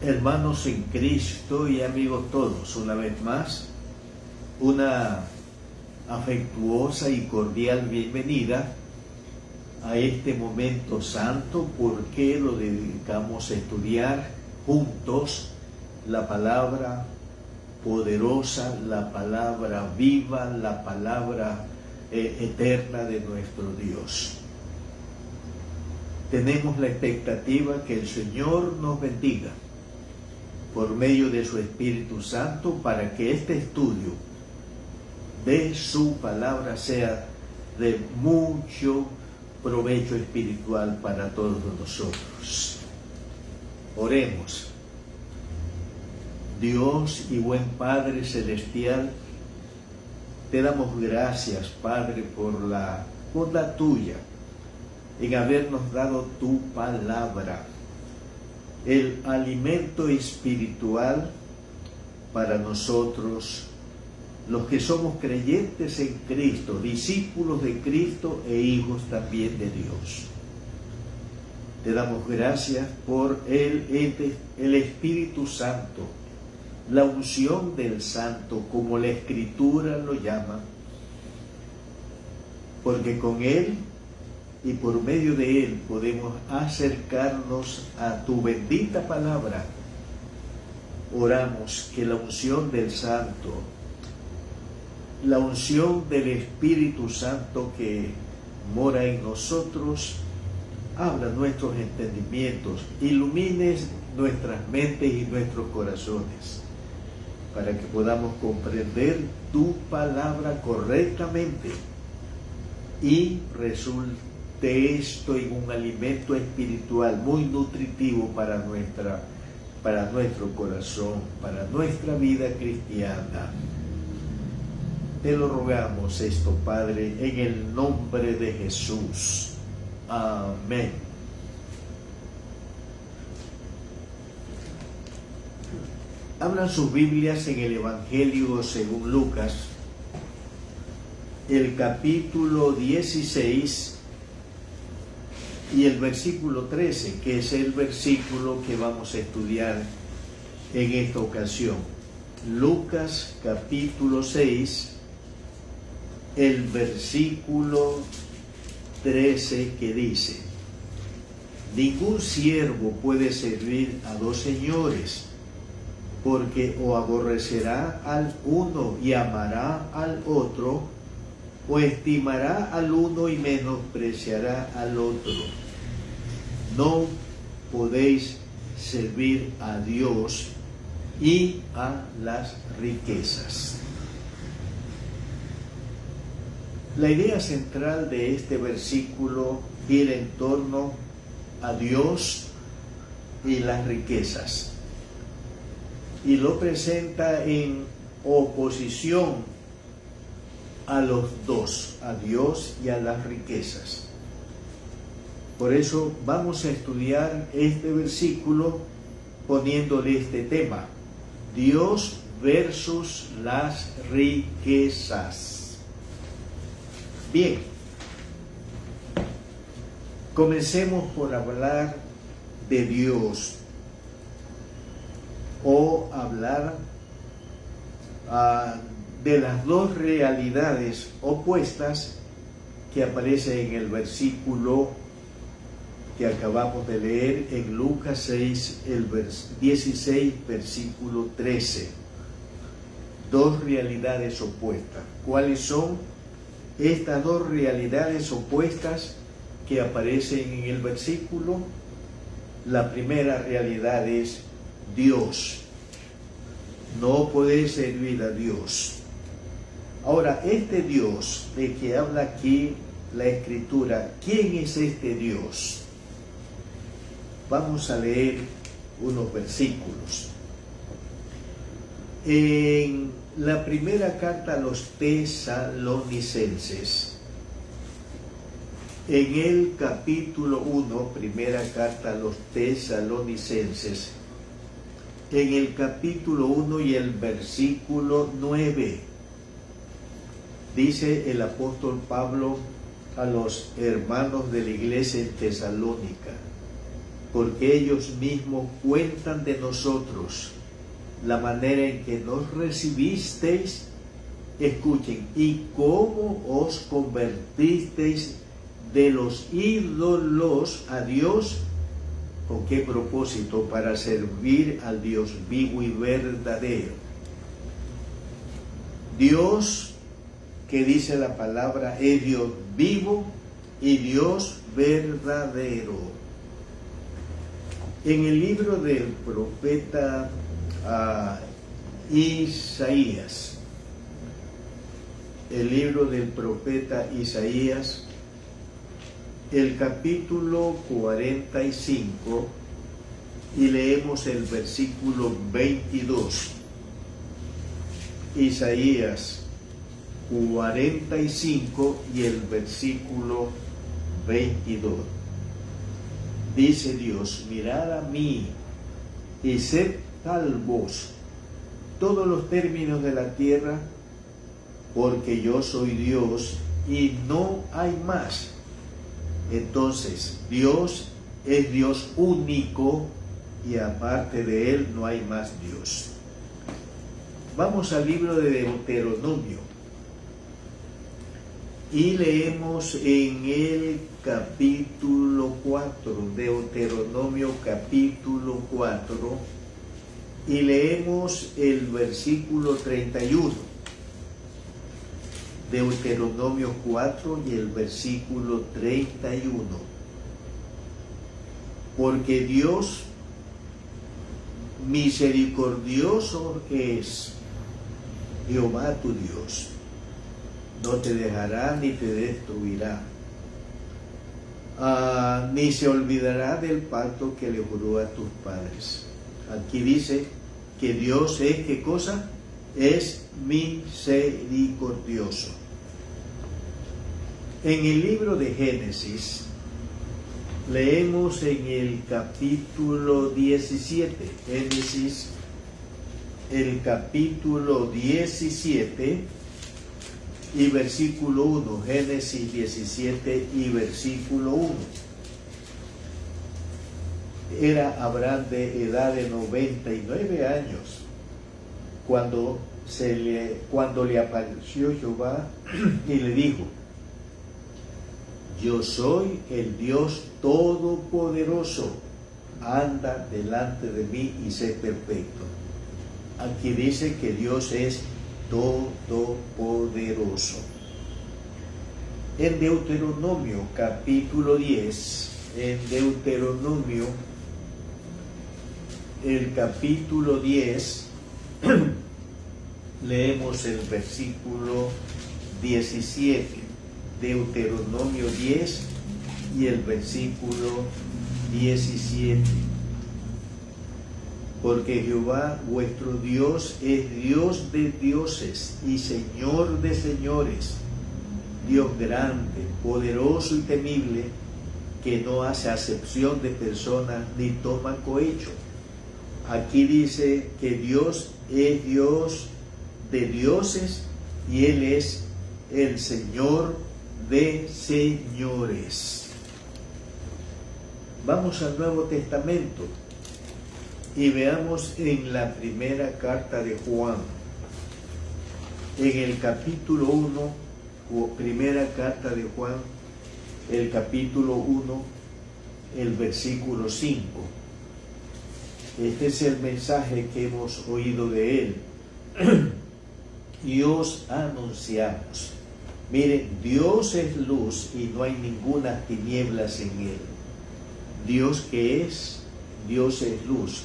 Hermanos en Cristo y amigos todos, una vez más, una afectuosa y cordial bienvenida a este momento santo, porque lo dedicamos a estudiar juntos la palabra poderosa, la palabra viva, la palabra eterna de nuestro Dios. Tenemos la expectativa que el Señor nos bendiga por medio de su Espíritu Santo, para que este estudio de su palabra sea de mucho provecho espiritual para todos nosotros. Oremos. Dios y buen Padre Celestial, te damos gracias, Padre, por la tuya, en habernos dado tu palabra, el alimento espiritual para nosotros, los que somos creyentes en Cristo, discípulos de Cristo e hijos también de Dios. Te damos gracias por el Espíritu Santo, la unción del Santo, como la Escritura lo llama, porque con Él y por medio de Él podemos acercarnos a tu bendita palabra. Oramos que la unción del Santo, la unción del Espíritu Santo que mora en nosotros, abra nuestros entendimientos, ilumine nuestras mentes y nuestros corazones, para que podamos comprender tu palabra correctamente y resulte esto en un alimento espiritual muy nutritivo para nuestro corazón, para nuestra vida cristiana. Te lo rogamos esto, Padre, en el nombre de Jesús. Amén. Abran sus Biblias en el Evangelio según Lucas, el capítulo 16 y el versículo 13, que es el versículo que vamos a estudiar en esta ocasión. Lucas capítulo 6, el versículo 13, que dice: ningún siervo puede servir a dos señores, porque o aborrecerá al uno y amará al otro, o estimará al uno y menospreciará al otro. No podéis servir a Dios y a las riquezas. La idea central de este versículo gira en torno a Dios y las riquezas, y lo presenta en oposición a los dos, a Dios y a las riquezas. Por eso vamos a estudiar este versículo poniéndole este tema: Dios versus las riquezas. Bien, comencemos por hablar de Dios, o hablar de las dos realidades opuestas que aparecen en el versículo que acabamos de leer en Lucas 6, el 16, versículo 13. Dos realidades opuestas. ¿Cuáles son estas dos realidades opuestas que aparecen en el versículo? La primera realidad es Dios. No podéis servir a Dios. Ahora, este Dios de que habla aquí la Escritura, ¿quién es este Dios? Vamos a leer unos versículos. En la primera carta a los tesalonicenses, en el capítulo 1, primera carta a los tesalonicenses, en el capítulo 1 y el versículo 9, dice el apóstol Pablo a los hermanos de la iglesia en Tesalónica: porque ellos mismos cuentan de nosotros la manera en que nos recibisteis, escuchen, y cómo os convertisteis de los ídolos a Dios. ¿Con qué propósito? Para servir al Dios vivo y verdadero. Dios, que dice la palabra, es Dios vivo y Dios verdadero. En el libro del profeta Isaías, el libro del profeta Isaías, el capítulo 45, y leemos el versículo 22. Isaías 45 y el versículo 22. Dice Dios: mirad a mí y sed salvos todos los términos de la tierra, porque yo soy Dios y no hay más. Entonces, Dios es Dios único y aparte de Él no hay más Dios. Vamos al libro de Deuteronomio y leemos en el capítulo 4, Deuteronomio capítulo 4, y leemos el versículo 31. Deuteronomio 4 y el versículo 31. Porque Dios misericordioso es, Jehová tu Dios, no te dejará ni te destruirá, ni se olvidará del pacto que le juró a tus padres. Aquí dice que Dios es, ¿qué cosa? Es misericordioso. En el libro de Génesis, leemos en el capítulo 17, Génesis, el capítulo 17 y versículo 1, Génesis 17 y versículo 1. Era Abraham de edad de 99 años cuando le apareció Jehová y le dijo: yo soy el Dios todopoderoso, anda delante de mí y sé perfecto. Aquí dice que Dios es todopoderoso. En Deuteronomio capítulo 10, en Deuteronomio el capítulo 10, leemos el versículo 17. Deuteronomio 10 y el versículo 17. Porque Jehová vuestro Dios es Dios de dioses y Señor de señores, Dios grande, poderoso y temible, que no hace acepción de personas ni toma cohecho. Aquí dice que Dios es Dios de dioses y Él es el Señor de señores. Vamos al Nuevo Testamento y veamos en la primera carta de Juan, en el capítulo 1, o primera carta de Juan, el capítulo 1, el versículo 5. Este es el mensaje que hemos oído de Él y os anunciamos. Miren, Dios es luz y no hay ninguna tinieblas en Él. Dios que es, Dios es luz.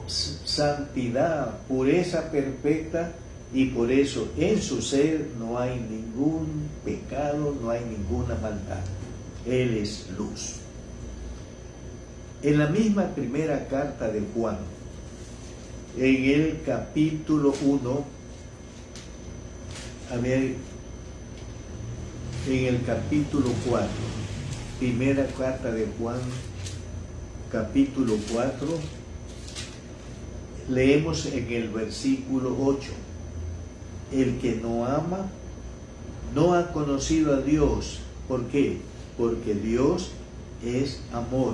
Santidad, pureza perfecta, y por eso en su ser no hay ningún pecado, no hay ninguna maldad. Él es luz. En la misma primera carta de Juan, en el capítulo 1, en el capítulo 4, primera carta de Juan, capítulo 4, leemos en el versículo 8, el que no ama, no ha conocido a Dios. ¿Por qué? Porque Dios es amor.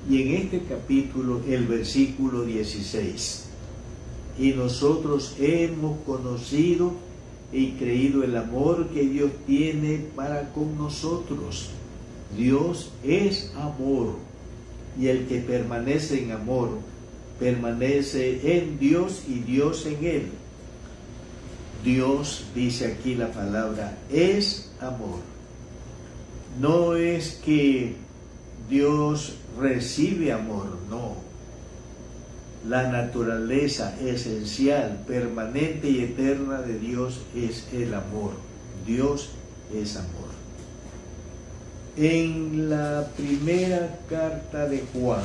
y en este capítulo el versículo 16. Y nosotros hemos conocido y creído el amor que Dios tiene para con nosotros. Dios es amor, y el que permanece en amor, permanece en Dios y Dios en él. Dios, dice aquí la palabra, es amor. No es que Dios recibe amor, no. La naturaleza esencial, permanente y eterna de Dios es el amor. Dios es amor. En la primera carta de Juan,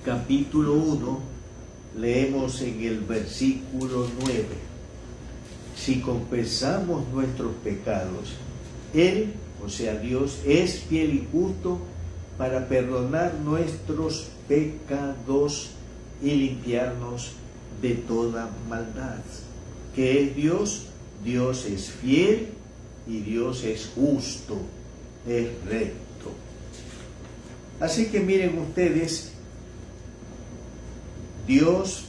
capítulo 1, leemos en el versículo 9. Si confesamos nuestros pecados, Él, o sea Dios, es fiel y justo para perdonar nuestros pecados y limpiarnos de toda maldad. ¿Qué es Dios? Dios es fiel y Dios es justo, es recto. Así que miren ustedes, Dios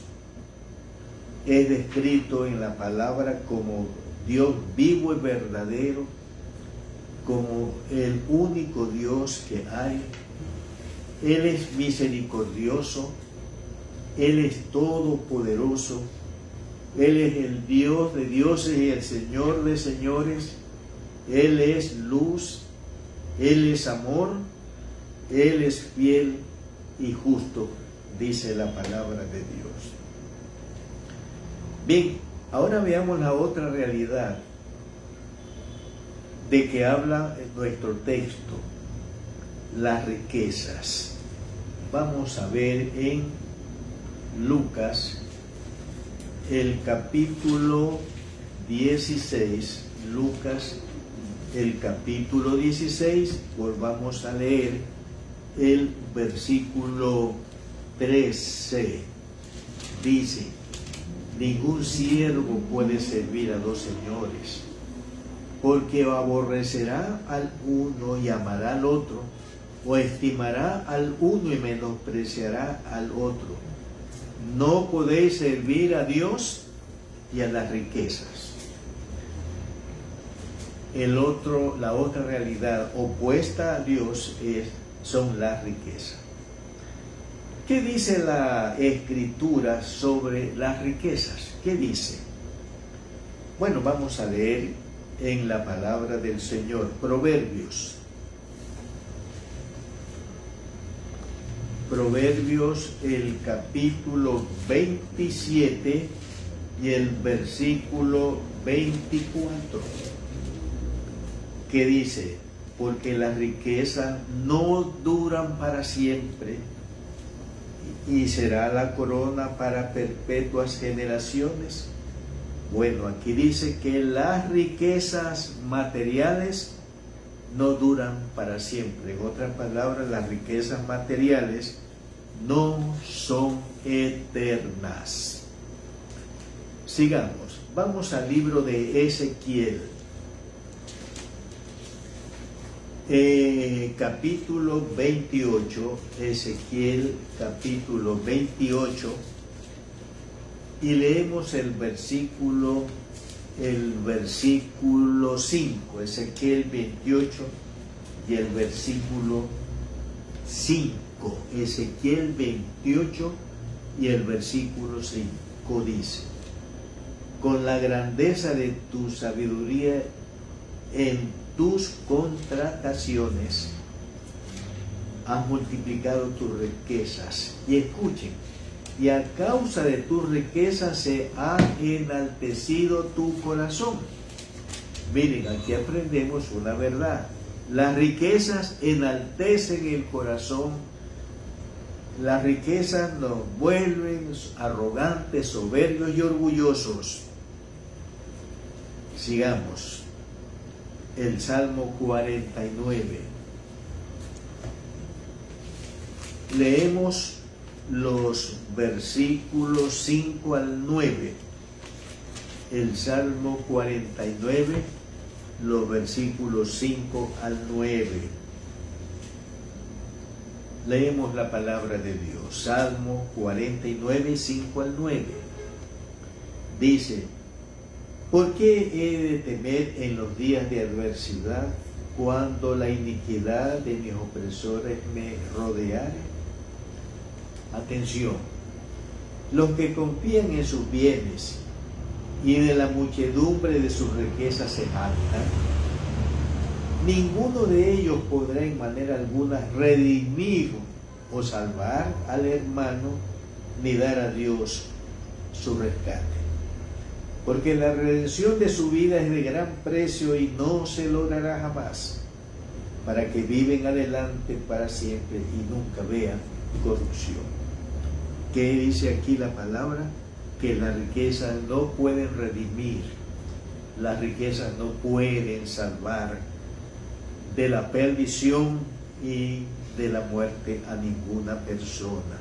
es descrito en la palabra como Dios vivo y verdadero, como el único Dios que hay. Él es misericordioso, Él es todopoderoso, Él es el Dios de dioses y el Señor de señores. Él es luz, Él es amor, Él es fiel y justo, dice la palabra de Dios. Bien, ahora veamos la otra realidad de que habla nuestro texto, las riquezas. Vamos a ver en Lucas, el capítulo 16, Lucas, el capítulo 16, volvamos a leer el versículo 13. Dice: ningún siervo puede servir a dos señores, porque aborrecerá al uno y amará al otro, o estimará al uno y menospreciará al otro. No podéis servir a Dios y a las riquezas. La otra realidad opuesta a Dios son las riquezas. ¿Qué dice la Escritura sobre las riquezas? ¿Qué dice? Bueno, vamos a leer en la palabra del Señor, Proverbios. Proverbios, el capítulo 27 y el versículo 24, que dice: porque las riquezas no duran para siempre, y será la corona para perpetuas generaciones. Bueno, aquí dice que las riquezas materiales no duran para siempre. En otras palabras, las riquezas materiales no son eternas. Sigamos. Vamos al libro de Ezequiel. Capítulo 28, Ezequiel capítulo 28, y leemos el versículo 5, Ezequiel 28 y el versículo 5, Ezequiel 28 y el versículo 5 dice: con la grandeza de tu sabiduría en tus contrataciones has multiplicado tus riquezas. Y escuchen: y a causa de tus riquezas se ha enaltecido tu corazón. Miren, aquí aprendemos una verdad. Las riquezas enaltecen el corazón. Las riquezas nos vuelven arrogantes, soberbios y orgullosos. Sigamos. El Salmo 49. Leemos los versículos 5 al 9. El Salmo 49, los versículos 5 al 9. Leemos la palabra de Dios. Salmo 49, 5 al 9. Dice: ¿por qué he de temer en los días de adversidad, cuando la iniquidad de mis opresores me rodeare? Atención, los que confían en sus bienes y de la muchedumbre de sus riquezas se jactan, ninguno de ellos podrá en manera alguna redimir o salvar al hermano, ni dar a Dios su rescate. Porque la redención de su vida es de gran precio y no se logrará jamás, para que viven adelante para siempre y nunca vean corrupción. ¿Qué dice aquí la palabra? Que las riquezas no pueden redimir, las riquezas no pueden salvar de la perdición y de la muerte a ninguna persona.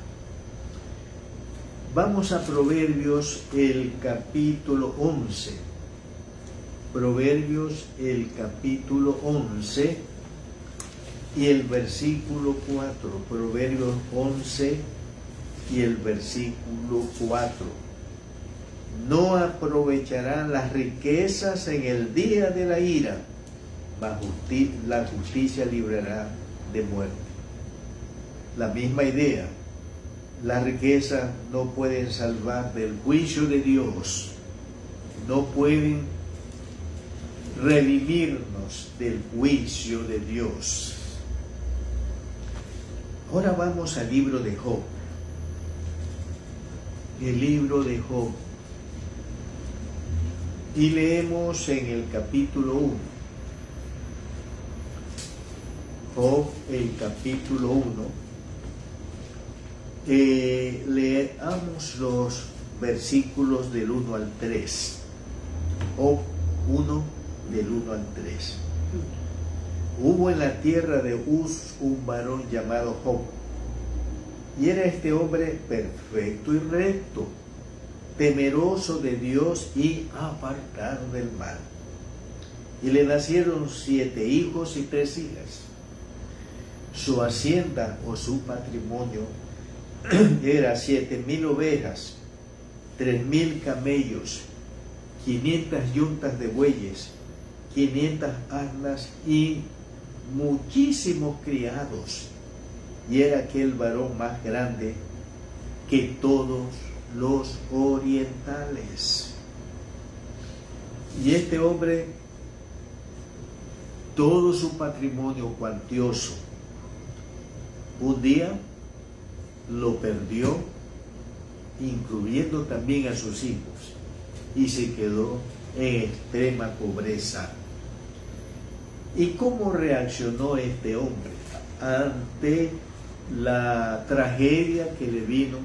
Vamos a Proverbios, el capítulo 11. Proverbios, el capítulo 11 y el versículo 4. Proverbios 11 y el versículo 4. No aprovecharán las riquezas en el día de la ira, mas la justicia librará de muerte. La misma idea. Las riquezas no pueden salvar del juicio de Dios, no pueden redimirnos del juicio de Dios. Ahora vamos al libro de Job. El libro de Job. Y leemos en el capítulo 1. Job, el capítulo 1. Leamos los versículos del 1 al 3. Job 1, del 1 al 3. Hubo en la tierra de Uz un varón llamado Job, y era este hombre perfecto y recto, temeroso de Dios y apartado del mal. Y le nacieron 7 hijos y 3 hijas. Su hacienda o su patrimonio era 7,000 ovejas, 3,000 camellos, 500 yuntas de bueyes, 500 asnas y muchísimos criados. Y era aquel varón más grande que todos los orientales. Y este hombre, todo su patrimonio cuantioso, un día lo perdió, incluyendo también a sus hijos, y se quedó en extrema pobreza. ¿Y cómo reaccionó este hombre ante la tragedia que le vino,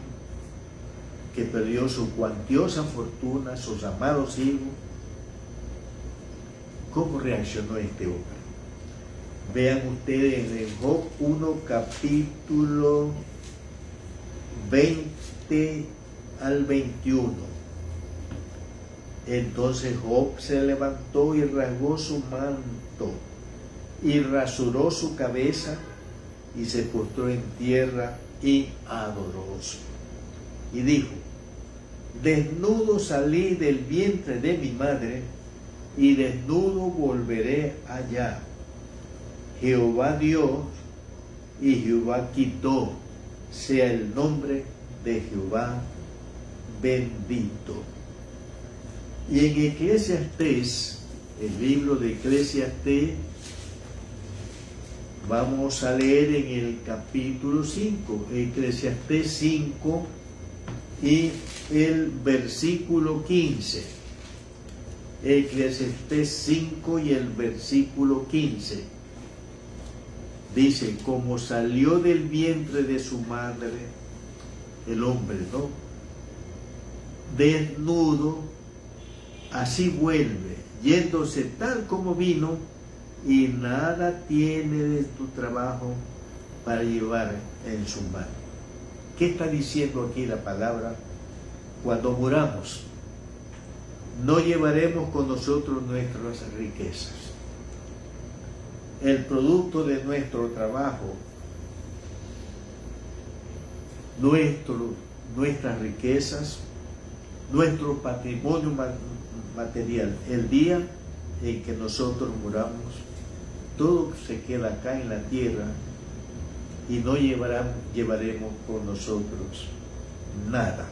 que perdió su cuantiosa fortuna, sus amados hijos? ¿Cómo reaccionó este hombre? Vean ustedes en Job 1, capítulo 20 al 21. Entonces Job se levantó y rasgó su manto y rasuró su cabeza y se postró en tierra y adoró. Y dijo: desnudo salí del vientre de mi madre y desnudo volveré allá. Jehová dio y Jehová quitó, sea el nombre de Jehová bendito. Y en Eclesiastés, el libro de Eclesiastés, vamos a leer en el capítulo 5, Eclesiastés 5 y el versículo 15. Eclesiastés 5 y el versículo 15. Dice: como salió del vientre de su madre, el hombre, ¿no?, desnudo, así vuelve, yéndose tal como vino, y nada tiene de tu trabajo para llevar en su mano. ¿Qué está diciendo aquí la palabra? Cuando muramos, no llevaremos con nosotros nuestras riquezas. El producto de nuestro trabajo nuestras riquezas, nuestro patrimonio material. El día en que nosotros muramos, todo se queda acá en la tierra y no llevaremos con nosotros nada.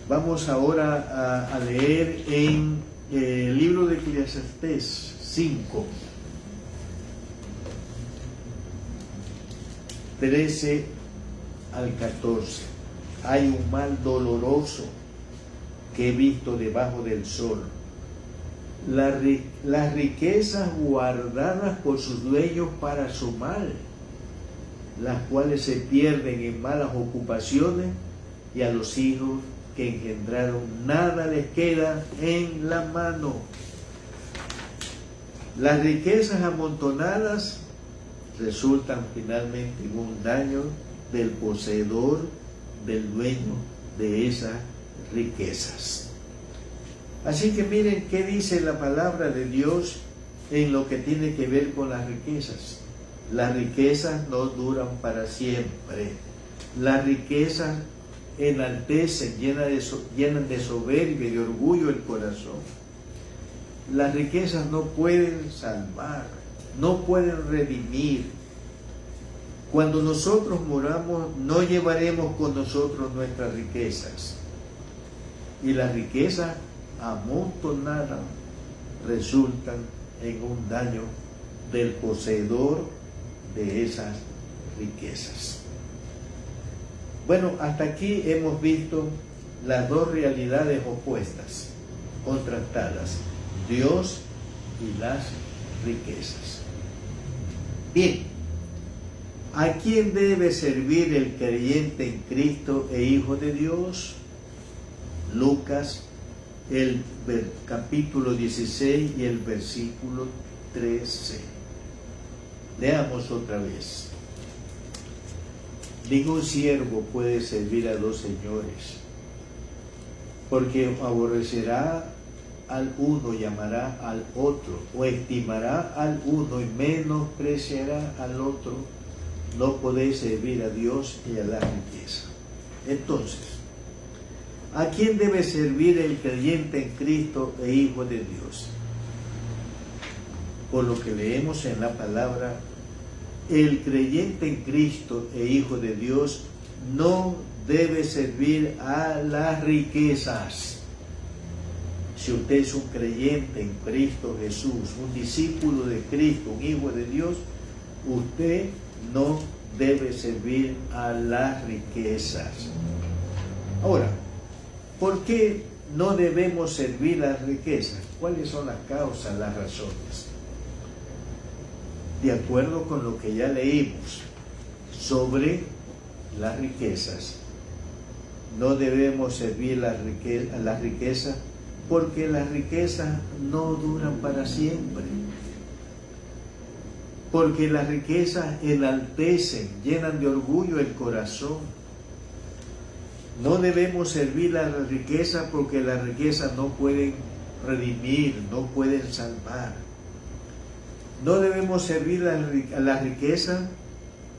Vamos ahora a leer en el libro de Eclesiastés 5, 13 al 14. Hay un mal doloroso que he visto debajo del sol. Las riquezas guardadas por sus dueños para su mal, las cuales se pierden en malas ocupaciones, y a los hijos que engendraron nada les queda en la mano. Las riquezas amontonadas resultan finalmente en un daño del poseedor, del dueño de esas riquezas. Así que miren qué dice la palabra de Dios en lo que tiene que ver con las riquezas. Las riquezas no duran para siempre. Las riquezas enaltecen, llenan de soberbia y de orgullo el corazón. Las riquezas no pueden salvar, no pueden redimir. Cuando nosotros moramos, no llevaremos con nosotros nuestras riquezas. Y las riquezas amontonadas resultan en un daño del poseedor de esas riquezas. Bueno, hasta aquí hemos visto las dos realidades opuestas, contrastadas: Dios y las riquezas. Bien, ¿a quién debe servir el creyente en Cristo e hijo de Dios? Lucas, el capítulo 16 y el versículo 13. Leamos otra vez. Ningún siervo puede servir a dos señores, porque aborrecerá al uno y amará al otro, o estimará al uno y menospreciará al otro. No podéis servir a Dios y a la riqueza. Entonces, ¿a quién debe servir el creyente en Cristo e hijo de Dios? Por lo que leemos en la palabra, el creyente en Cristo e hijo de Dios no debe servir a las riquezas. Si usted es un creyente en Cristo Jesús, un discípulo de Cristo, un hijo de Dios, usted no debe servir a las riquezas. Ahora, ¿por qué no debemos servir las riquezas? ¿Cuáles son las causas, las razones? De acuerdo con lo que ya leímos sobre las riquezas, no debemos servir a las riquezas porque las riquezas no duran para siempre. Porque las riquezas enaltecen, llenan de orgullo el corazón. No debemos servir a las riquezas porque las riquezas no pueden redimir, no pueden salvar. No debemos servir a la riqueza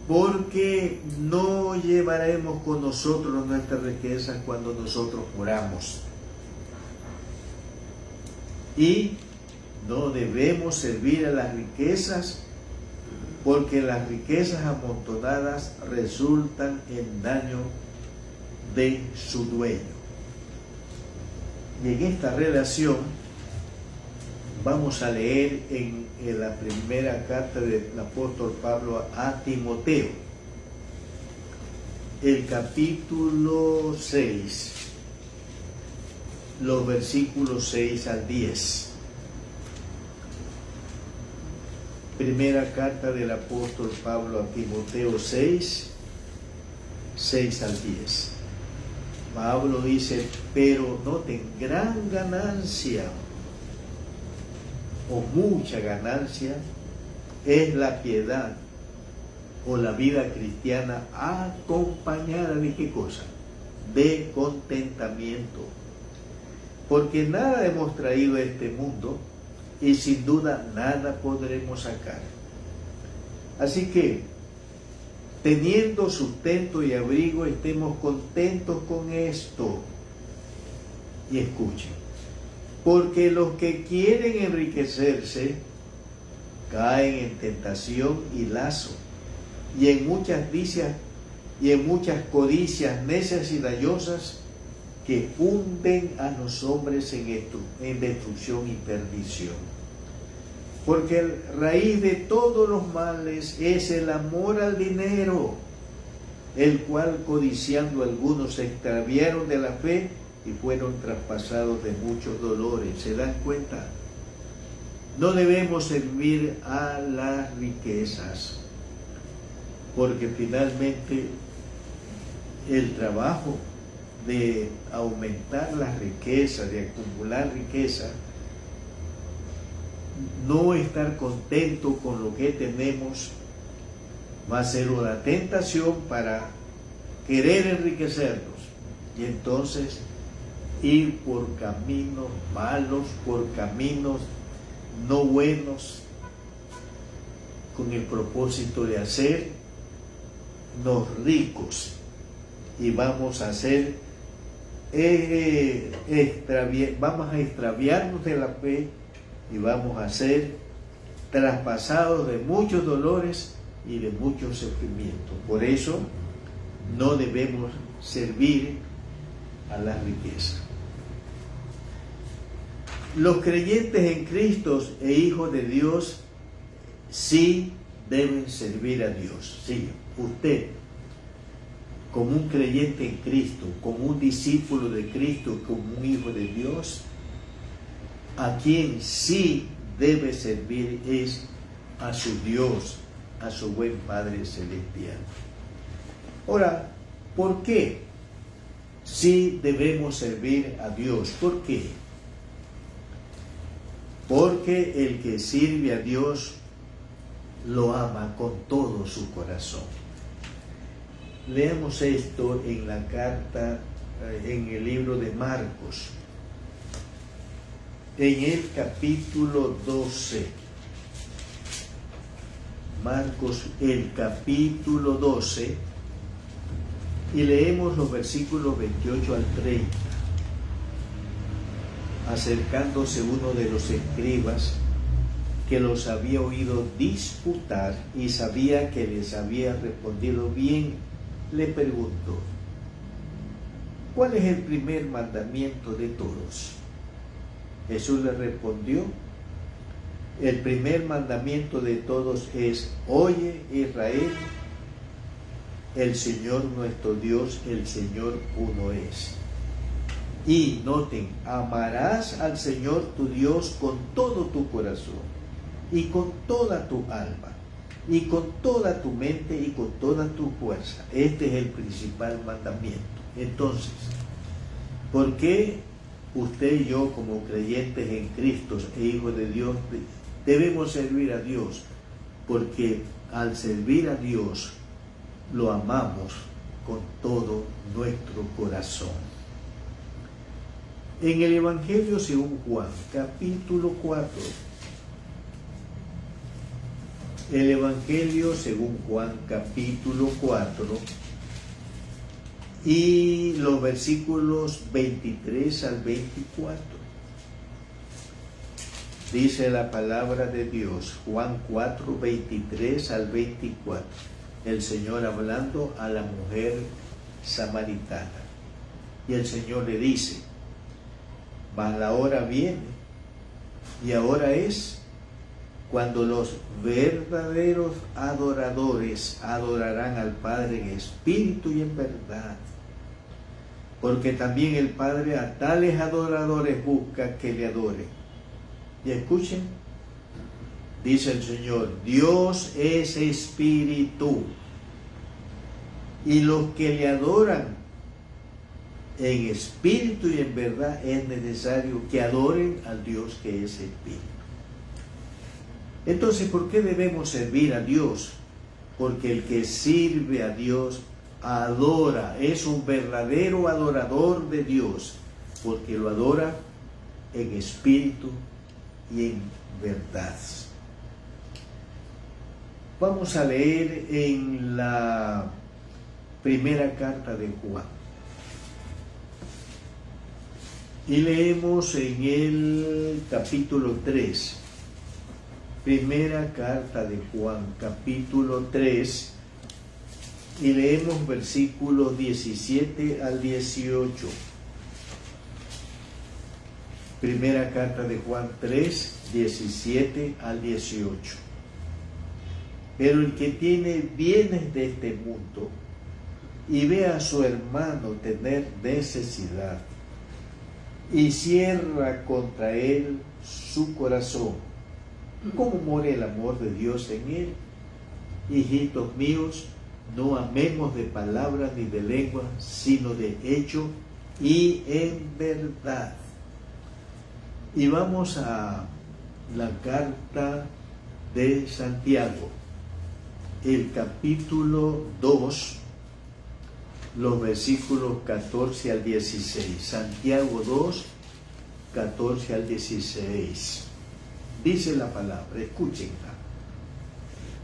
porque no llevaremos con nosotros nuestras riquezas cuando nosotros moramos. Y no debemos servir a las riquezas porque las riquezas amontonadas resultan en daño de su dueño. Y en esta relación vamos a leer en la primera carta del apóstol Pablo a Timoteo, el capítulo 6, los versículos 6 al 10. Primera carta del apóstol Pablo a Timoteo 6, 6 al 10. Pablo dice: pero noten, gran ganancia o mucha ganancia es la piedad o la vida cristiana acompañada de ¿qué cosa? De contentamiento. Porque nada hemos traído a este mundo y sin duda nada podremos sacar. Así que, teniendo sustento y abrigo, estemos contentos con esto. Y escuchen, porque los que quieren enriquecerse caen en tentación y lazo, y en muchas codicias necias y dayosas que hunden a los hombres en destrucción y perdición. Porque la raíz de todos los males es el amor al dinero, el cual codiciando algunos se extraviaron de la fe y fueron traspasados de muchos dolores. ¿Se dan cuenta? No debemos servir a las riquezas, porque finalmente el trabajo de aumentar la riqueza, de acumular riqueza, no estar contento con lo que tenemos, va a ser una tentación para querer enriquecernos y entonces ir por caminos malos, por caminos no buenos, con el propósito de hacernos ricos, y vamos a extraviarnos de la fe y vamos a ser traspasados de muchos dolores y de muchos sufrimientos. Por eso no debemos servir a la riqueza. Los creyentes en Cristo e hijos de Dios sí deben servir a Dios. Sí, usted, como un creyente en Cristo, como un discípulo de Cristo, como un hijo de Dios, a quien sí debe servir es a su Dios, a su buen Padre Celestial. Ahora, ¿por qué sí debemos servir a Dios? ¿Por qué? Porque el que sirve a Dios lo ama con todo su corazón. Leamos esto en la carta, en el libro de Marcos, en el capítulo 12. Marcos, el capítulo 12, y leemos los versículos 28 al 30. Acercándose uno de los escribas, que los había oído disputar y sabía que les había respondido bien, le preguntó: ¿cuál es el primer mandamiento de todos? Jesús le respondió: el primer mandamiento de todos es: oye, Israel, el Señor nuestro Dios, el Señor uno es. Y noten, amarás al Señor tu Dios con todo tu corazón, y con toda tu alma, y con toda tu mente, y con toda tu fuerza. Este es el principal mandamiento. Entonces, ¿por qué usted y yo, como creyentes en Cristo e hijos de Dios, debemos servir a Dios? Porque al servir a Dios, lo amamos con todo nuestro corazón. En el Evangelio según Juan, capítulo 4, el Evangelio según Juan, capítulo 4, y los versículos 23 al 24. Dice la palabra de Dios, Juan 4, 23 al 24. El Señor hablando a la mujer samaritana. Y el Señor le dice: mas la hora viene, y ahora es, cuando los verdaderos adoradores adorarán al Padre en espíritu y en verdad. Porque también el Padre a tales adoradores busca que le adoren. Y escuchen, dice el Señor: Dios es espíritu, y los que le adoran en espíritu y en verdad es necesario que adoren al Dios que es espíritu. Entonces, ¿por qué debemos servir a Dios? Porque el que sirve a Dios adora, es un verdadero adorador de Dios, porque lo adora en espíritu y en verdad. Vamos a leer en la primera carta de Juan. Y leemos en el capítulo 3. Primera carta de Juan, capítulo 3. Y leemos versículos 17 al 18. Primera carta de Juan 3, 17 al 18. Pero el que tiene bienes de este mundo y ve a su hermano tener necesidad y cierra contra él su corazón, ¿cómo mora el amor de Dios en él? Hijitos míos, no amemos de palabra ni de lengua, sino de hecho y en verdad. Y vamos a la carta de Santiago, el capítulo 2, los versículos 14 al 16. Santiago 2, 14 al 16. Dice la palabra, escúchenla.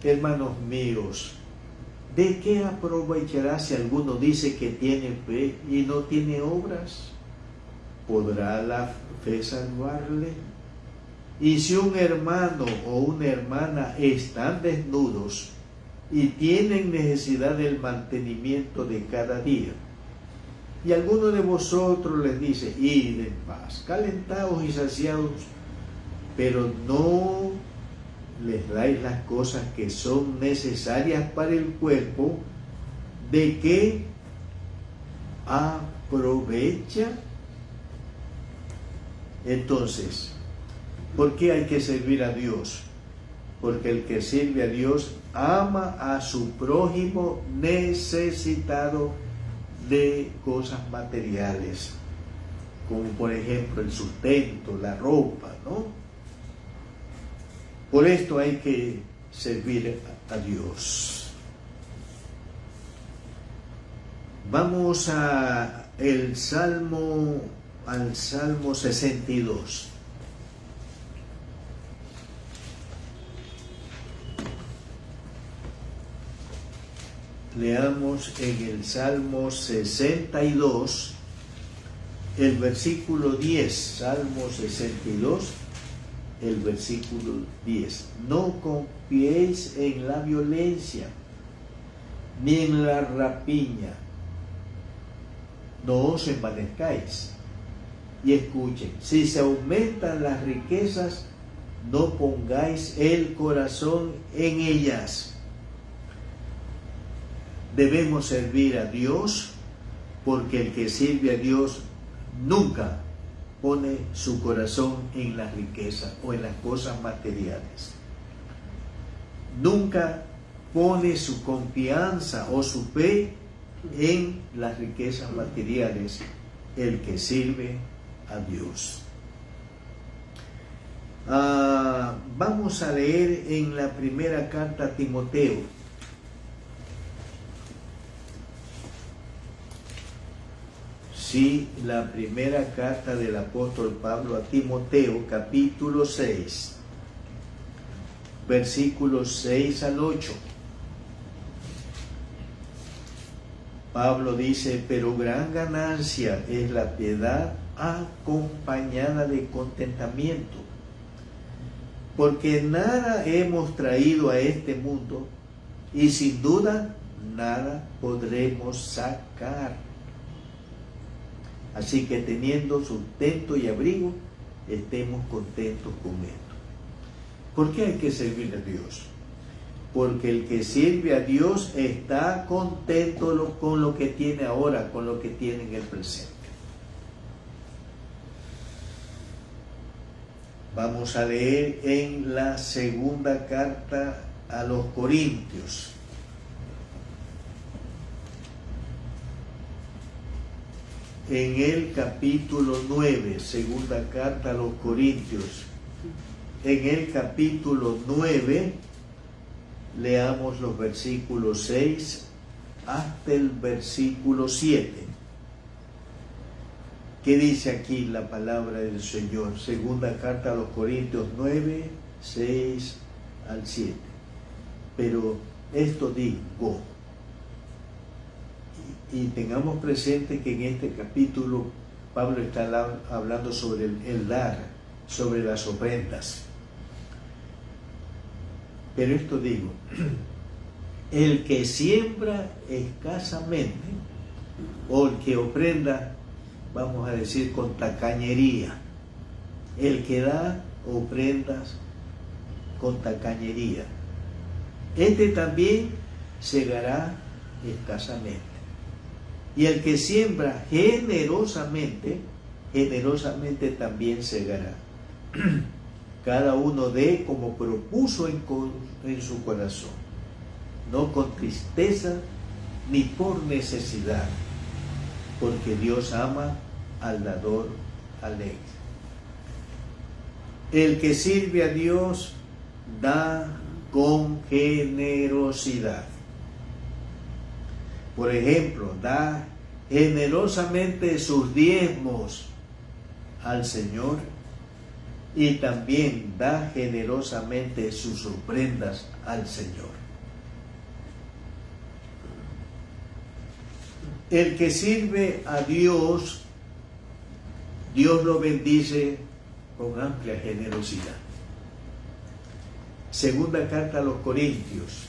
Hermanos míos, ¿de qué aprovechará si alguno dice que tiene fe y no tiene obras? ¿Podrá la fe salvarle? Y si un hermano o una hermana están desnudos y tienen necesidad del mantenimiento de cada día, y alguno de vosotros les dice, id en paz, calentados y saciados, pero no les dais las cosas que son necesarias para el cuerpo, ¿de qué aprovecha? Entonces, ¿por qué hay que servir a Dios? Porque el que sirve a Dios ama a su prójimo necesitado de cosas materiales, como por ejemplo el sustento, la ropa, ¿no? Por esto hay que servir a Dios. Vamos al Salmo 62. Leamos en el Salmo 62, el versículo 10. Salmo 62, el versículo 10. No confiéis en la violencia, ni en la rapiña. No os envanezcáis. Y escuchen, si se aumentan las riquezas, no pongáis el corazón en ellas. Debemos servir a Dios, porque el que sirve a Dios nunca pone su corazón en las riquezas o en las cosas materiales. Nunca pone su confianza o su fe en las riquezas materiales, el que sirve a Dios. Vamos a leer en la primera carta a Timoteo. Sí, la primera carta del apóstol Pablo a Timoteo, capítulo 6, versículos 6 al 8. Pablo dice, pero gran ganancia es la piedad acompañada de contentamiento, porque nada hemos traído a este mundo y sin duda nada podremos sacar. Así que teniendo sustento y abrigo, estemos contentos con esto. ¿Por qué hay que servir a Dios? Porque el que sirve a Dios está contento con lo que tiene ahora, con lo que tiene en el presente. Vamos a leer en la segunda carta a los Corintios. En el capítulo 9, segunda carta a los Corintios, en el capítulo 9, leamos los versículos 6 hasta el versículo 7. ¿Qué dice aquí la palabra del Señor? Segunda carta a los Corintios 9, 6 al 7. Pero esto digo, y tengamos presente que en este capítulo Pablo está hablando sobre el dar, sobre las ofrendas. Pero esto digo, el que siembra escasamente, o el que ofrenda, vamos a decir, con tacañería, el que da ofrendas con tacañería, este también segará escasamente. Y el que siembra generosamente, generosamente también segará. Cada uno dé como propuso en su corazón, no con tristeza ni por necesidad, porque Dios ama al dador alegre. El que sirve a Dios da con generosidad. Por ejemplo, da generosamente sus diezmos al Señor y también da generosamente sus ofrendas al Señor. El que sirve a Dios, Dios lo bendice con amplia generosidad. Segunda carta a los Corintios,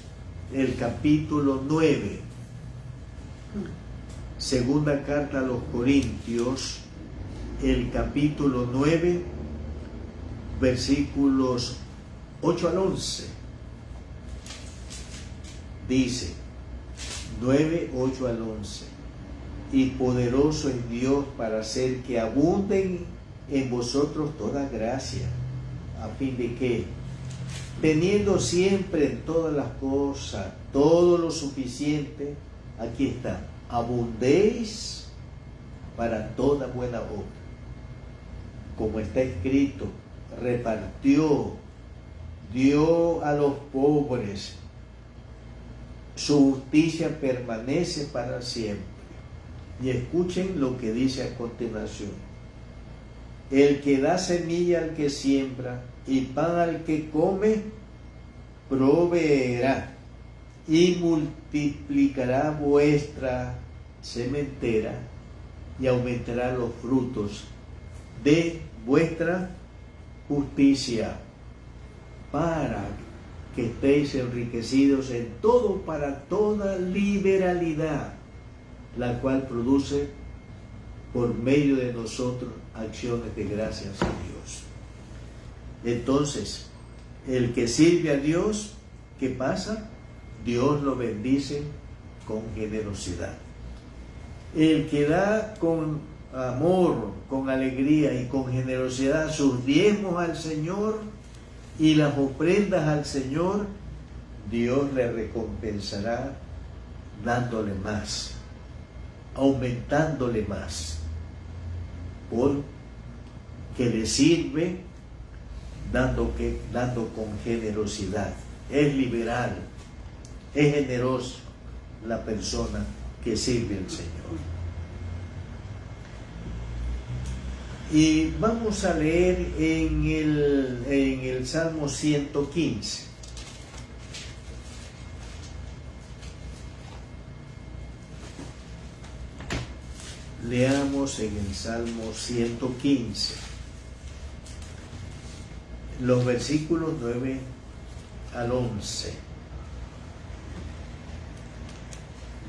el capítulo 9. Segunda carta a los Corintios, el capítulo 9, versículos 8 al 11. Dice, 9, 8 al 11. Y poderoso es Dios para hacer que abunden en vosotros toda gracia, a fin de que, teniendo siempre en todas las cosas todo lo suficiente, aquí está, abundéis para toda buena obra. Como está escrito, repartió, dio a los pobres, su justicia permanece para siempre. Y escuchen lo que dice a continuación. El que da semilla al que siembra y pan al que come, proveerá y multiplicará vuestra sementera y aumentará los frutos de vuestra justicia, para que estéis enriquecidos en todo para toda liberalidad, la cual produce por medio de nosotros acciones de gracias a Dios. Entonces, el que sirve a Dios, ¿qué pasa? Dios lo bendice con generosidad. El que da con amor, con alegría y con generosidad sus diezmos al Señor y las ofrendas al Señor, Dios le recompensará dándole más, aumentándole más, porque le sirve dando con generosidad. Es liberal, es generoso la persona que sirve al Señor. Y vamos a leer en el Salmo 115. Leamos en el Salmo 115, los versículos 9 al 11.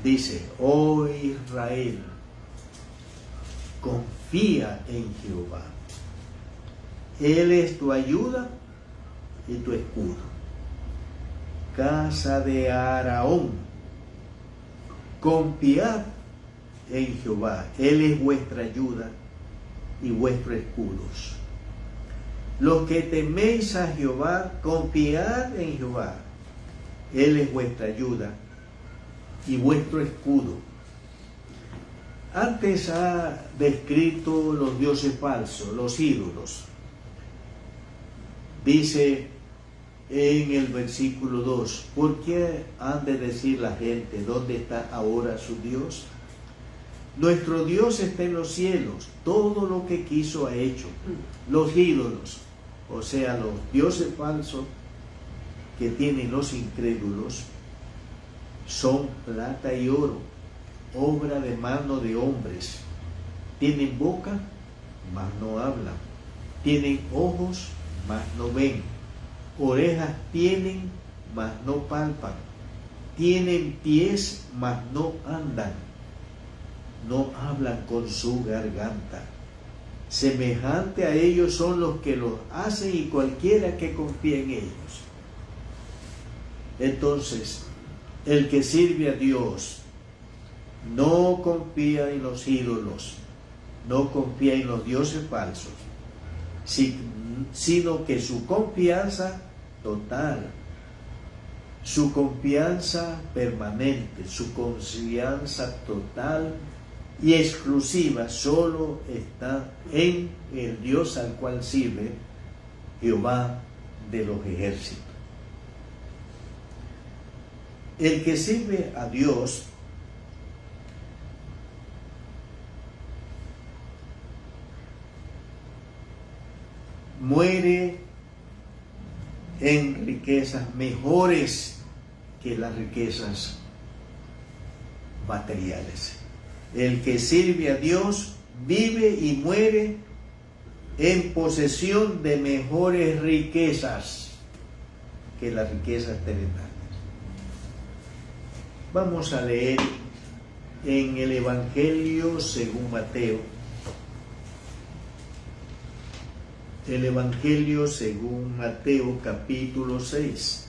Dice, oh Israel, confía en Jehová. Él es tu ayuda y tu escudo. Casa de Aarón, confiad en Jehová. Él es vuestra ayuda y vuestros escudos. Los que teméis a Jehová, confiad en Jehová. Él es vuestra ayuda y vuestro escudo. Antes ha descrito los dioses falsos, los ídolos. Dice en el versículo 2, ¿por qué han de decir la gente, ¿dónde está ahora su Dios? Nuestro Dios está en los cielos, todo lo que quiso ha hecho. Los ídolos, o sea, los dioses falsos, que tienen los incrédulos son plata y oro, obra de mano de hombres. Tienen boca, mas no hablan. Tienen ojos, mas no ven. Orejas tienen, mas no palpan. Tienen pies, mas no andan. No hablan con su garganta. Semejante a ellos son los que los hacen y cualquiera que confíe en ellos. Entonces, el que sirve a Dios no confía en los ídolos, no confía en los dioses falsos, sino que su confianza total, su confianza permanente, su confianza total y exclusiva solo está en el Dios al cual sirve, Jehová de los ejércitos. El que sirve a Dios muere en riquezas mejores que las riquezas materiales. El que sirve a Dios vive y muere en posesión de mejores riquezas que las riquezas terrenales. Vamos a leer en el Evangelio según Mateo. El Evangelio según Mateo capítulo 6.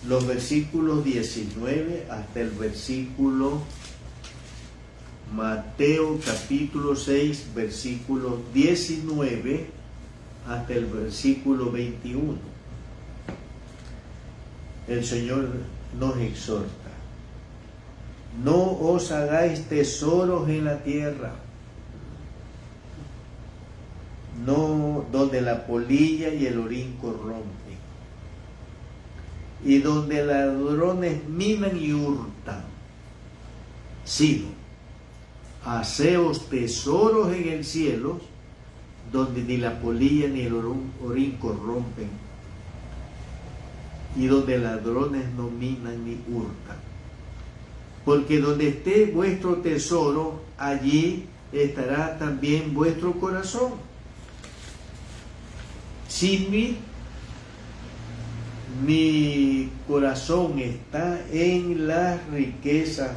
Los versículos 19 hasta el versículo, Mateo capítulo 6, versículo 19 hasta el versículo 21. El Señor nos exhorta: no os hagáis tesoros en la tierra, no donde la polilla y el orín corrompen, y donde ladrones minan y hurtan, sino haceos tesoros en el cielo, donde ni la polilla ni el orín corrompen, y donde ladrones no minan ni hurtan. Porque donde esté vuestro tesoro, allí estará también vuestro corazón. Si mi corazón está en las riquezas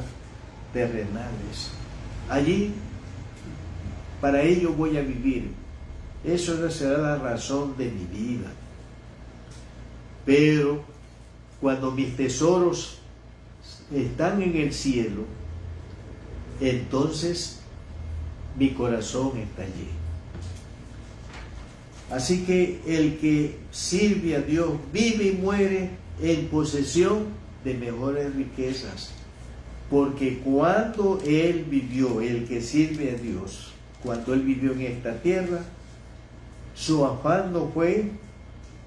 terrenales, allí para ello voy a vivir. Eso será la razón de mi vida. Pero cuando mis tesoros están en el cielo, entonces mi corazón está allí. Así que el que sirve a Dios vive y muere en posesión de mejores riquezas. Porque cuando él vivió, el que sirve a Dios, cuando él vivió en esta tierra, su afán no fue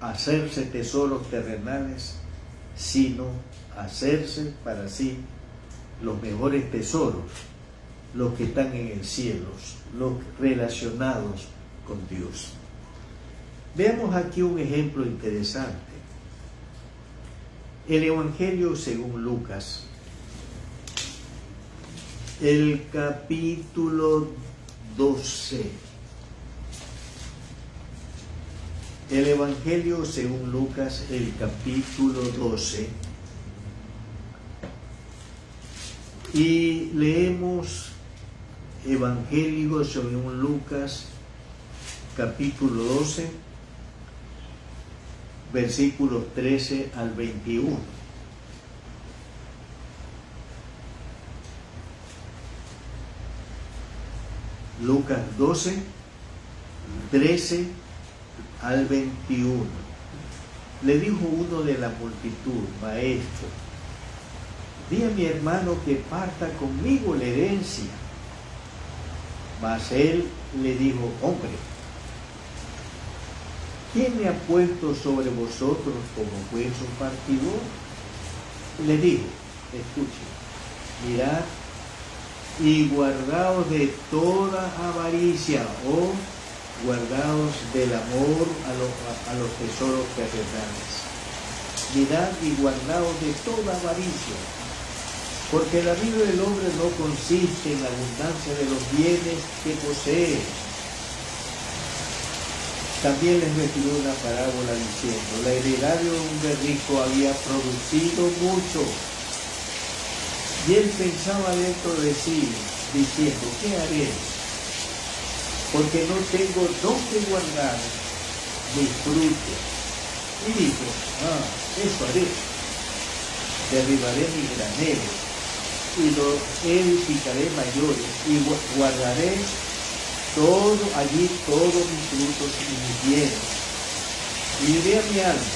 hacerse tesoros terrenales, sino hacerse para sí los mejores tesoros, los que están en el cielo, los relacionados con Dios. Veamos aquí un ejemplo interesante. El Evangelio según Lucas, el capítulo 12. El Evangelio según Lucas, el capítulo 12. Y leemos Evangelio según Lucas, capítulo 12, versículos 13 al 21. Lucas 12, 13 al 21. Le dijo uno de la multitud: Maestro, di a mi hermano que parta conmigo la herencia. Mas él le dijo: Hombre, ¿quién me ha puesto sobre vosotros como juez o partidor? Le dijo: escuchen, mirad y guardaos de toda avaricia, o guardaos del amor a los tesoros terrenales. Mirad y guardaos de toda avaricia, porque la vida del hombre no consiste en la abundancia de los bienes que posee. También les refirió una parábola diciendo: la heredad de un hombre rico había producido mucho, y él pensaba dentro de sí, diciendo: ¿qué haré? Porque no tengo dónde guardar mis frutos. Y dijo: eso haré. Derribaré mis graneros y lo edificaré mayores, y guardaré allí todos mis frutos y mis bienes. Y diré a mi alma: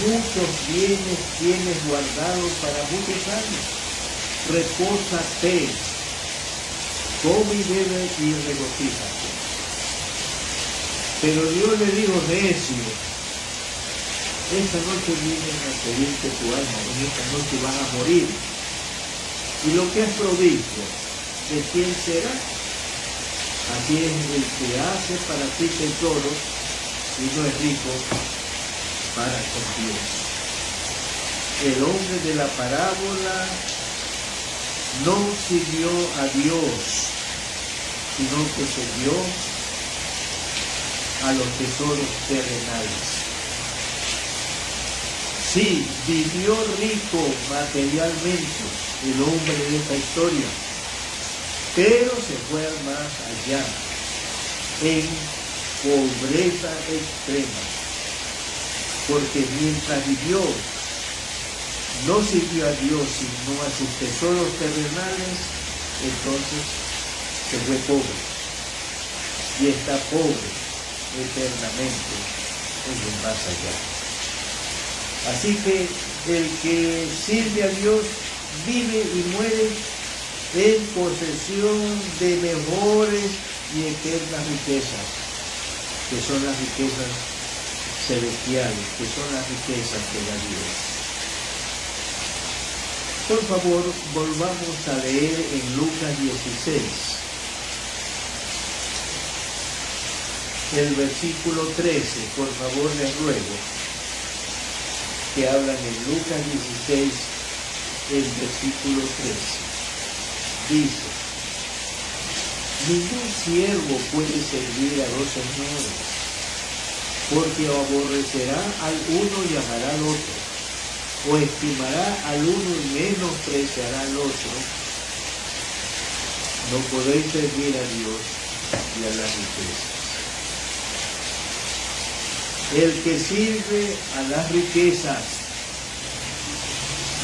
muchos bienes tienes guardados para muchos años. Repósate, come y bebe y regocíjate. Pero Dios le dijo: necio, esta noche vienen a pedirte tu alma, en esta noche vas a morir. Y lo que has provisto, ¿de quién será? Así es el que hace para ti tesoros y no es rico para con Dios. El hombre de la parábola no sirvió a Dios, sino que sirvió a los tesoros terrenales. Sí, vivió rico materialmente el hombre de esta historia, pero se fue más allá, en pobreza extrema, porque mientras vivió, no sirvió a Dios, sino a sus tesoros terrenales, entonces se fue pobre, y está pobre eternamente en el más allá. Así que el que sirve a Dios vive y muere en posesión de mejores y eternas riquezas, que son las riquezas celestiales, que son las riquezas que da Dios. Por favor, volvamos a leer en Lucas 16, el versículo 13, por favor les ruego, que hablan en Lucas 16, el versículo 13. Dice: ningún siervo puede servir a dos señores, porque o aborrecerá al uno y amará al otro, o estimará al uno y menospreciará al otro. No podéis servir a Dios y a las riquezas. El que sirve a las riquezas,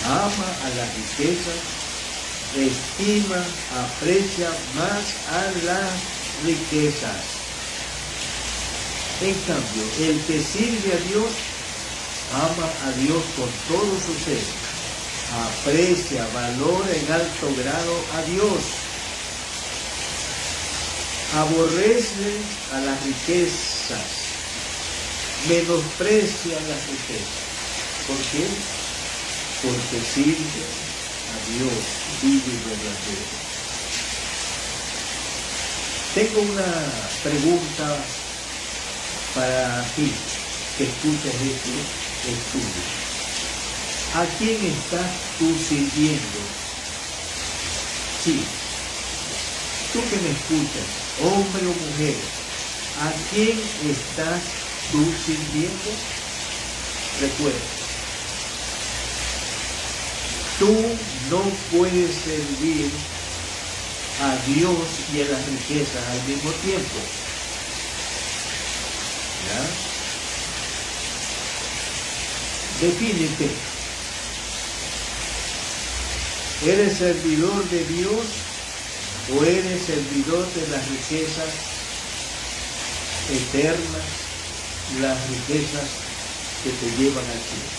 ama a las riquezas, estima, aprecia más a las riquezas. En cambio, el que sirve a Dios, ama a Dios con todo su ser, aprecia, valora en alto grado a Dios, aborrece a las riquezas, menosprecia las riquezas. ¿Por qué? Porque sirve a Dios vivo y verdadero. Tengo una pregunta para ti que escuchas este estudio. ¿A quién estás tú sirviendo? Sí, tú que me escuchas, hombre o mujer, ¿a quién estás tú sirviendo? Recuerda, tú no puedes servir a Dios y a las riquezas al mismo tiempo. ¿Ya? Defínete. ¿Eres servidor de Dios o eres servidor de las riquezas eternas, las riquezas que te llevan al cielo?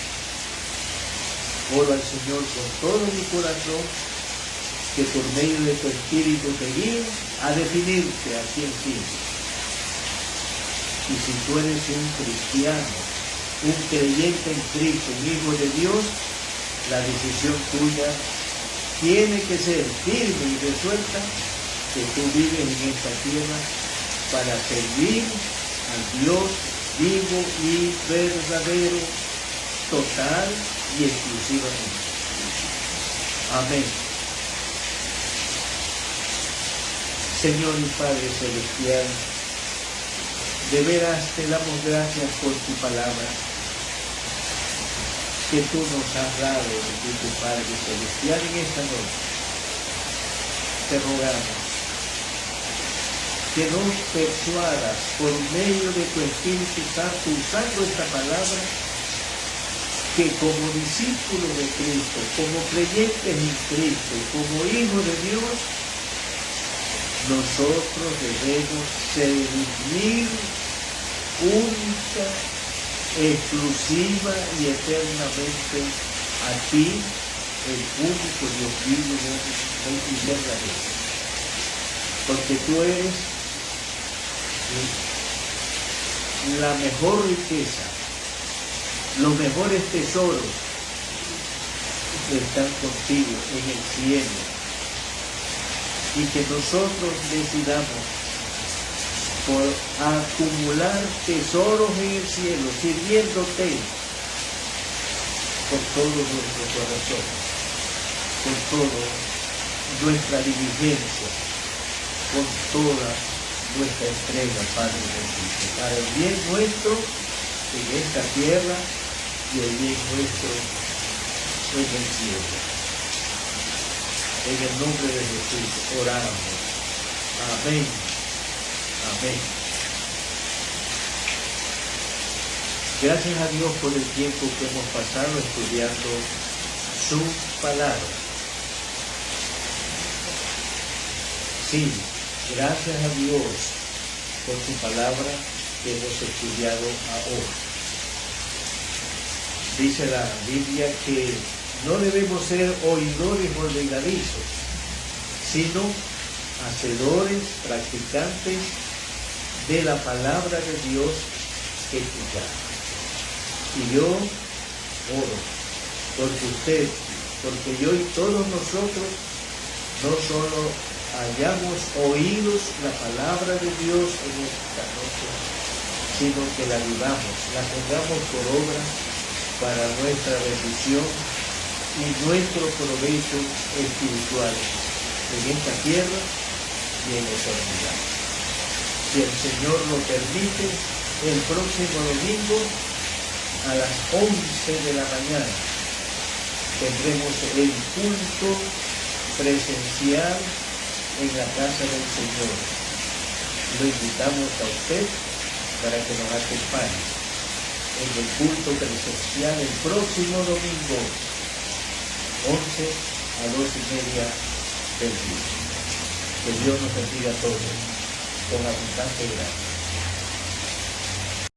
Oro al Señor con todo mi corazón, que por medio de tu Espíritu te guíe a definirte a quién sirves. Y si tú eres un cristiano, un creyente en Cristo, un hijo de Dios, la decisión tuya tiene que ser firme y resuelta que tú vives en esta tierra para servir al Dios vivo y verdadero, total y exclusivamente. Amén. Señor y Padre Celestial, de veras te damos gracias por tu palabra que tú nos has dado de tu Padre Celestial en esta noche. Te rogamos que nos persuadas por medio de tu Espíritu Santo, usando esta palabra, que como discípulos de Cristo, como creyentes en Cristo, como hijos de Dios, nosotros debemos servir única, exclusiva y eternamente a ti, el único Dios vivo y verdadero. Porque tú eres la mejor riqueza, los mejores tesoros están contigo en el cielo, y que nosotros decidamos por acumular tesoros en el cielo, sirviéndote con todo nuestro corazón, con toda nuestra diligencia, con toda nuestra entrega, Padre Jesús, para el bien nuestro en esta tierra y el bien nuestro en el cielo. En el nombre de Jesús oramos. Amén. Amén. Gracias a Dios por el tiempo que hemos pasado estudiando su palabra. Sí, gracias a Dios por su palabra que hemos estudiado ahora. Dice la Biblia que no debemos ser oidores olvidadizos, sino hacedores, practicantes de la palabra de Dios que escuchamos. Y yo oro porque usted, porque yo y todos nosotros no solo hayamos oído la palabra de Dios en esta noche, sino que la vivamos, la pongamos por obra para nuestra bendición y nuestro provecho espiritual en esta tierra y en la eternidad. Si el Señor lo permite, el próximo domingo a las 11 de la mañana tendremos el culto presencial en la casa del Señor. Lo invitamos a usted para que nos acompañe en el culto presencial el próximo domingo, 11 a 12:30 del día. Que Dios nos bendiga a todos con abundante gracia.